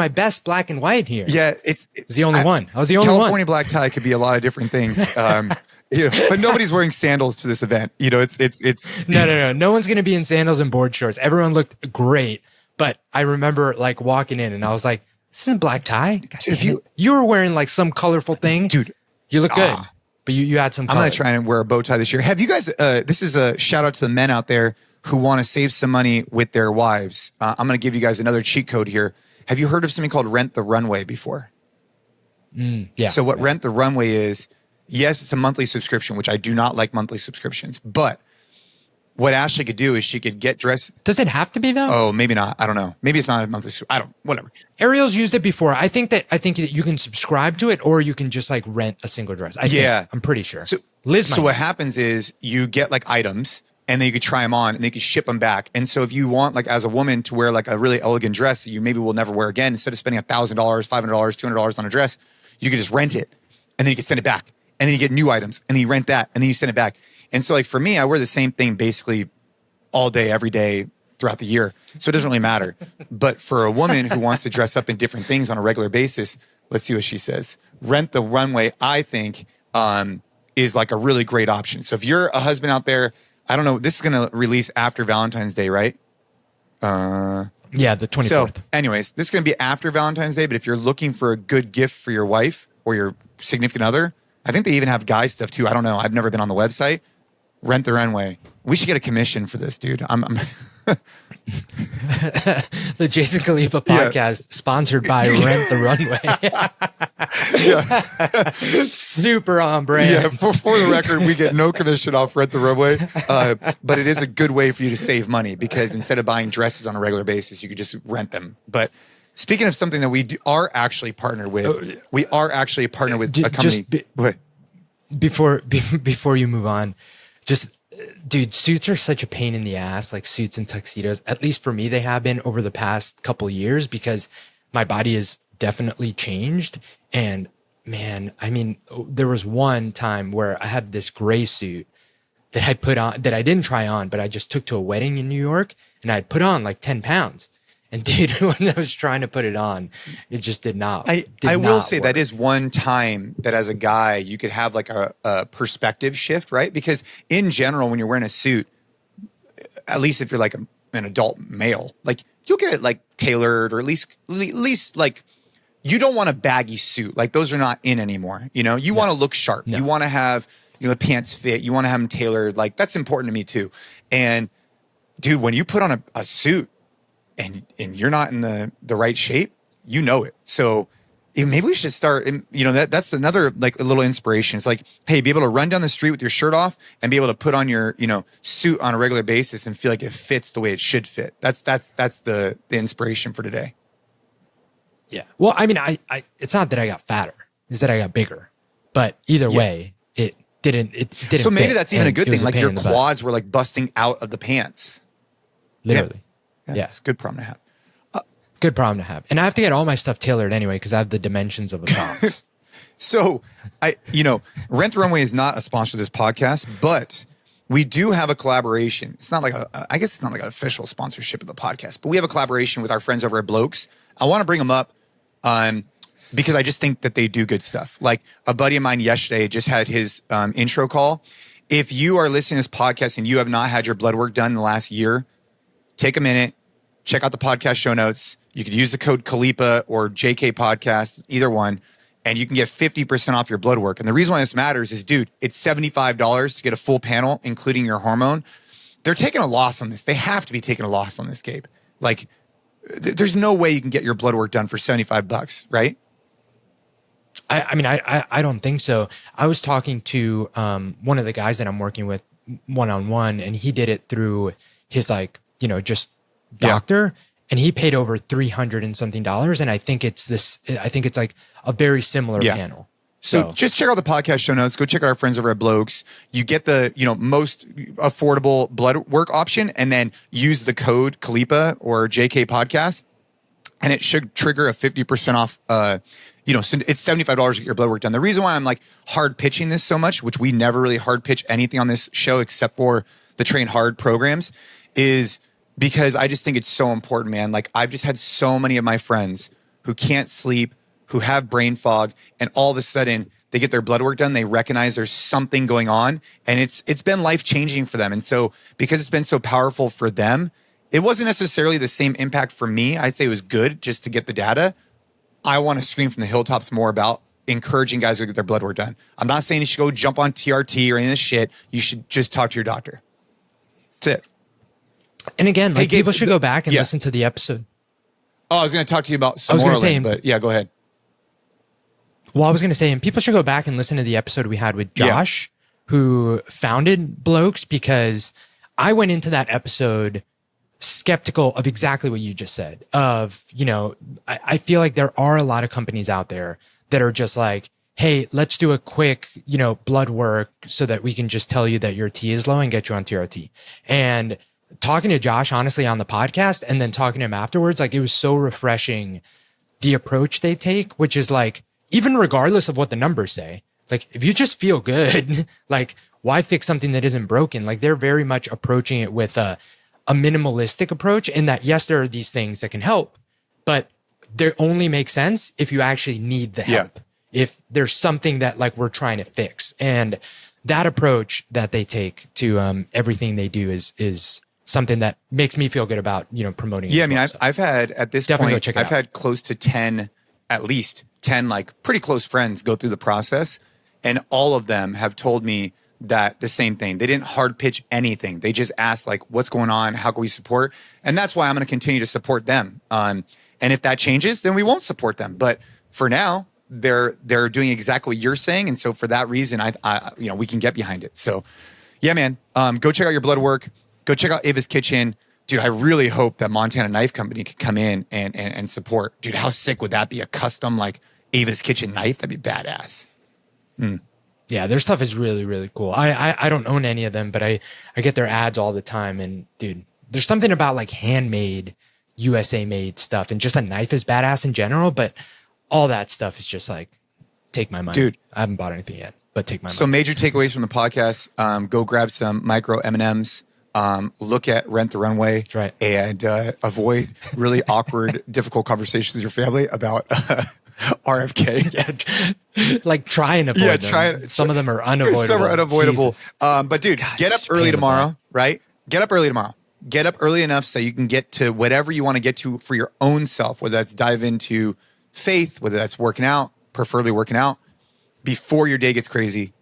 best black and white here. Yeah. It's the only one. I was the only one. California black tie could be a lot of different things. But nobody's wearing sandals to this event. It's No. No one's going to be in sandals and board shorts. Everyone looked great. But I remember walking in and I was like, this isn't black tie. Dude, if you were wearing some colorful thing, dude, you look good. But you had some color. I'm going to try and wear a bow tie this year. Have you guys, this is a shout out to the men out there who want to save some money with their wives. I'm going to give you guys another cheat code here. Have you heard of something called Rent the Runway before? Yeah. So what Rent the Runway is, yes, it's a monthly subscription, which I do not like monthly subscriptions. But what Ashley could do is she could get dressed. Does it have to be though? Oh, maybe not. I don't know. Maybe it's not a monthly. Whatever. Ariel's used it before. I think that you can subscribe to it or you can just rent a single dress. I'm pretty sure. So what happens is you get items, and then you could try them on and they could ship them back. And so if you want, as a woman to wear a really elegant dress that you maybe will never wear again, instead of spending $1,000, $500, $200 on a dress, you could just rent it and then you could send it back. And then you get new items and then you rent that and then you send it back. And so for me, I wear the same thing basically all day, every day throughout the year. So it doesn't really matter. But for a woman who wants to dress up in different things on a regular basis, let's see what she says. Rent the Runway, I think, is a really great option. So if you're a husband out there, I don't know. This is going to release after Valentine's Day, right? Yeah, the 24th. So anyways, this is going to be after Valentine's Day. But if you're looking for a good gift for your wife or your significant other, I think they even have guy stuff too. I don't know. I've never been on the website. Rent the Runway. We should get a commission for this, dude. I'm The Jason Khalipa Podcast, sponsored by Rent the Runway. Yeah. Super on brand. Yeah, for the record, we get no commission off Rent the Runway, but it is a good way for you to save money because instead of buying dresses on a regular basis, you could just rent them. But speaking of something that we are actually partnered with, a company. Before you move on, dude, suits are such a pain in the ass, suits and tuxedos. At least for me, they have been over the past couple years because my body has definitely changed. And man, there was one time where I had this gray suit that I put on, that I didn't try on, but I just took to a wedding in New York and I put on 10 pounds. And dude, when I was trying to put it on, it just did not. I will say that is one time that as a guy, you could have a perspective shift, right? Because in general, when you're wearing a suit, at least if you're an adult male, you'll get it tailored or at least you don't want a baggy suit. Like those are not in anymore. You know, you want to look sharp. You want to have, the pants fit. You want to have them tailored. Like that's important to me too. And dude, when you put on a suit and you're not in the right shape, you know it. So maybe we should start, that's another like a little inspiration. It's like, hey, be able to run down the street with your shirt off and be able to put on your, suit on a regular basis and feel like it fits the way it should fit. That's the inspiration for today. Yeah. Well, I mean, I it's not that I got fatter, it's that I got bigger. But either way, it didn't So maybe fit, that's even a good thing. Like your quads butt. were like busting out of the pants. Literally. Yeah. It's a good problem to have. Good problem to have. And I have to get all my stuff tailored anyway because I have the dimensions of a box. So Rent the Runway is not a sponsor of this podcast, but we do have a collaboration. It's not like I guess it's not like an official sponsorship of the podcast, but we have a collaboration with our friends over at Blokes. I want to bring them up because I just think that they do good stuff. Like a buddy of mine yesterday just had his intro call. If you are listening to this podcast and you have not had your blood work done in the last year, take a minute, check out the podcast show notes. You could use the code Khalipa or JK Podcast, either one, and you can get 50% off your blood work. And the reason why this matters is, dude, it's $75 to get a full panel, including your hormone. They're taking a loss on this. They have to be taking a loss on this, Gabe. Like, there's no way you can get your blood work done for $75, right? I mean, I don't think so. I was talking to one of the guys that I'm working with one-on-one, and he did it through his just doctor. Yeah. And he paid over $300 and something. And I think it's like a very similar panel. So just check out the podcast show notes. Go check out our friends over at Blokes. You get the, most affordable blood work option and then use the code Khalipa or JK Podcast. And it should trigger a 50% off. So it's $75 to get your blood work done. The reason why I'm like hard pitching this so much, which we never really hard pitch anything on this show except for the Train Hard programs, is because I just think it's so important, man. Like I've just had so many of my friends who can't sleep, who have brain fog, and all of a sudden they get their blood work done. They recognize there's something going on, and it's been life-changing for them. And so because it's been so powerful for them, it wasn't necessarily the same impact for me. I'd say it was good just to get the data. I want to scream from the hilltops more about encouraging guys to get their blood work done. I'm not saying you should go jump on TRT or any of this shit. You should just talk to your doctor. That's it. And again, like people should go back and listen to the episode. Oh, I was going to talk to you about some more, but yeah, go ahead. Well, I was going to say, and people should go back and listen to the episode we had with Josh, who founded Blokes, because I went into that episode skeptical of exactly what you just said. Of, I feel like there are a lot of companies out there that are just like, hey, let's do a quick, blood work so that we can just tell you that your T is low and get you on TRT. And talking to Josh, honestly, on the podcast and then talking to him afterwards, like it was so refreshing, the approach they take, which is like, even regardless of what the numbers say, like if you just feel good, like why fix something that isn't broken? Like they're very much approaching it with a minimalistic approach in that, yes, there are these things that can help, but they only make sense if you actually need the help. If there's something that like we're trying to fix. And that approach that they take to everything they do is something that makes me feel good about, promoting. Yeah. I mean, I've had at this point, I've had close to 10, at least 10, like pretty close friends go through the process. And all of them have told me that the same thing. They didn't hard pitch anything. They just asked like, what's going on? How can we support? And that's why I'm going to continue to support them. And if that changes, then we won't support them. But for now, they're doing exactly what you're saying. And so for that reason, I we can get behind it. So yeah, man, go check out your blood work. Go check out Ava's Kitchen. Dude, I really hope that Montana Knife Company could come in and support. Dude, how sick would that be? A custom like Ava's Kitchen knife? That'd be badass. Yeah, their stuff is really, really cool. I don't own any of them, but I get their ads all the time. And dude, there's something about like handmade, USA made stuff, and just a knife is badass in general, but all that stuff is just like, take my money. Dude, I haven't bought anything yet, but take my money. So major takeaways from the podcast, go grab some micro M&Ms. Look at Rent the Runway. That's right. And avoid really awkward, difficult conversations with your family about RFK. Yeah, like try and avoid them. Some of them are unavoidable. Some are unavoidable. But dude, get up early tomorrow, right? Get up early tomorrow. Get up early enough so you can get to whatever you want to get to for your own self, whether that's dive into faith, whether that's working out, preferably working out, before your day gets crazy,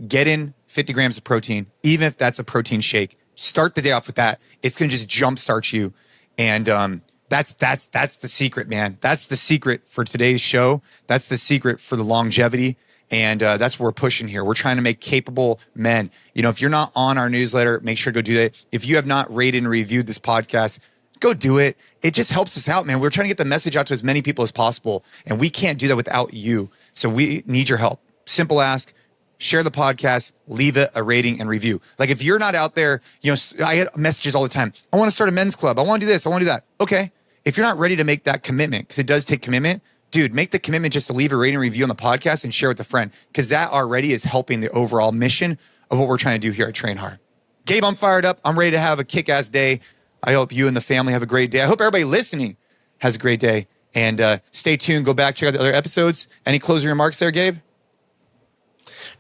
get in 50 grams of protein, even if that's a protein shake. Start the day off with that. It's going to just jumpstart you. And that's the secret, man. That's the secret for today's show. That's the secret for the longevity. And that's what we're pushing here. We're trying to make capable men. If you're not on our newsletter, make sure to go do that. If you have not rated and reviewed this podcast, go do it. It just helps us out, man. We're trying to get the message out to as many people as possible. And we can't do that without you. So we need your help. Simple ask. Share the podcast, leave it a rating and review. Like if you're not out there, I get messages all the time. I want to start a men's club. I want to do this. I want to do that. Okay. If you're not ready to make that commitment, because it does take commitment, dude, make the commitment just to leave a rating and review on the podcast and share with a friend, because that already is helping the overall mission of what we're trying to do here at Train Hard. Gabe, I'm fired up. I'm ready to have a kick-ass day. I hope you and the family have a great day. I hope everybody listening has a great day. And stay tuned. Go back, check out the other episodes. Any closing remarks there, Gabe?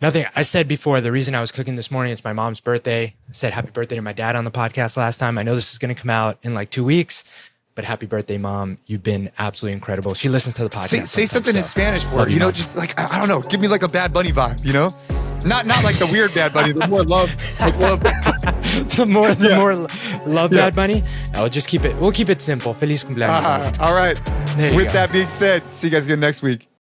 Nothing. I said before, the reason I was cooking this morning, it's my mom's birthday. I said happy birthday to my dad on the podcast last time. I know this is going to come out in like 2 weeks, but happy birthday, Mom. You've been absolutely incredible. She listens to the podcast. Say something in Spanish for her. Just like, I don't know, give me like a Bad Bunny vibe, Not like the weird Bad Bunny, the more love, like love. the more love Bad Bunny. We'll keep it simple. Feliz cumpleaños. All right. With that being said, see you guys again next week.